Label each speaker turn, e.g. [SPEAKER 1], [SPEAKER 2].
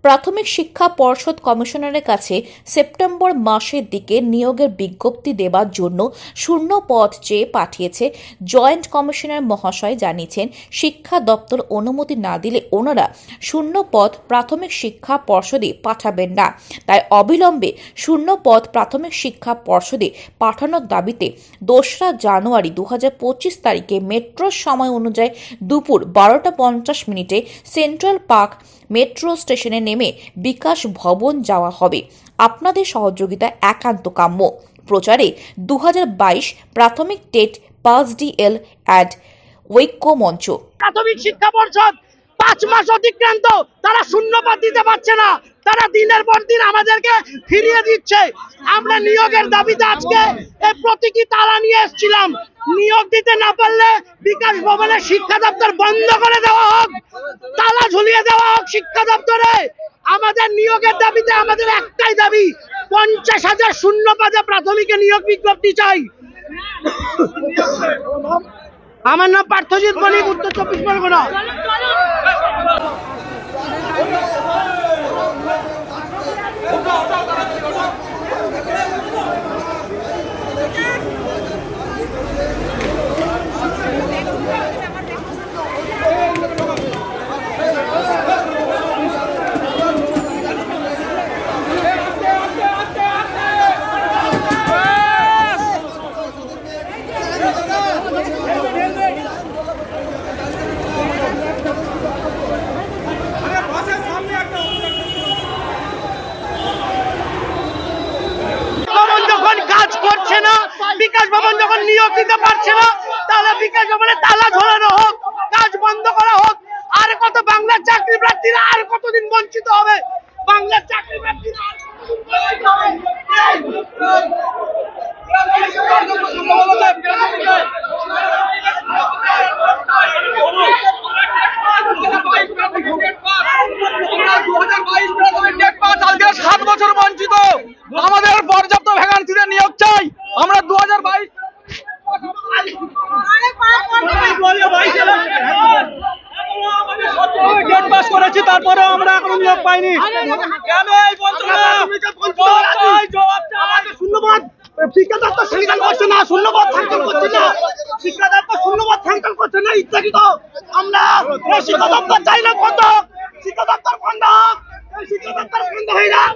[SPEAKER 1] প্রাথমিক শিক্ষা পর্ষদ কমিশনারের কাছে সেপ্টেম্বর মাসের দিকে নিয়োগের বিজ্ঞপ্তি দেওয়ার জন্য শূন্য পদ চেয়ে পাঠিয়েছে। জয়েন্ট কমিশনার মহাশয় জানিয়েছেন, শিক্ষা দপ্তর অনুমতি না দিলে ওনারা শূন্য পদ প্রাথমিক শিক্ষা পর্ষদে পাঠাবেন না। তাই অবিলম্বে শূন্য পদ প্রাথমিক শিক্ষা পর্ষদে পাঠানোর দাবিতে 2রা জানুয়ারি 2025 তারিখে মেট্রোর সময় অনুযায়ী দুপুর 12:50 সেন্ট্রাল পার্ক মেট্রো স্টেশনে নেমে বিকাশ ভবন যাওয়া হবে। আপনাদের সহযোগিতা একান্ত কাম্য। প্রচারে 2022 প্রাথমিক টেট পাস ডিএল অ্যাড ঐক্য মঞ্চ।
[SPEAKER 2] প্রাথমিক শিক্ষা পর্ষদ 5 মাস অতিক্রান্ত, তারা শূন্যপদ দিতে পারছে না। তারা দিনের পর দিন আমাদেরকে ফিরিয়ে দিচ্ছে। আমরা নিয়োগের দাবিতে আজকে এই প্রতীকী তালা নিয়ে এসেছিলাম। নিয়োগ দিতে না পারলে বিকাশ ভবনের শিক্ষা দপ্তর বন্ধ করে দেওয়া হোক, তালা ঝুলিয়ে দেওয়া হোক শিক্ষা দপ্তরে। আমাদের নিয়োগের দাবিতে আমাদের একটাই দাবি, 50,000 শূন্য পদে প্রাথমিকে নিয়োগ বিজ্ঞপ্তি চাই। আমার নাম পার্থজিৎ বণিক, উত্তর 24 পরগনা। বিকাশ ভবন যখন নিয়োগ দিতে পারছে না, তাহলে বিকাশ ভবনে তালা ঝোলানো হোক, কাজ বন্ধ করা হোক। আর কত বাংলার চাকরি প্রার্থীরা আর কতদিন বঞ্চিত হবে? বাংলার চাকরি প্রার্থীরা আর কতদিন বঞ্চিত হবে?
[SPEAKER 3] আজকে 7 বছর বঞ্চিত। আমাদের পর্যাপ্ত ভ্যাকান্সিতে নিয়োগ চাই। আমরা 2022 টেট পাস করেছি, তারপরে আমরা এখনো নিয়োগ পাইনি। কেন এই
[SPEAKER 2] শূন্যপদ শিক্ষা দপ্তর স্যাংশন করছে না, শূন্যপদ স্যাংশন করছে না, শিক্ষা দপ্তর শূন্যপদ স্যাংশন করছে না ইত্যাদি। তো আমরা শিক্ষা দপ্তর চাই না বন্ধ, শিক্ষা দপ্তর বন্ধ হোক, শিক্ষা দপ্তর বন্ধ হয়ে যাক।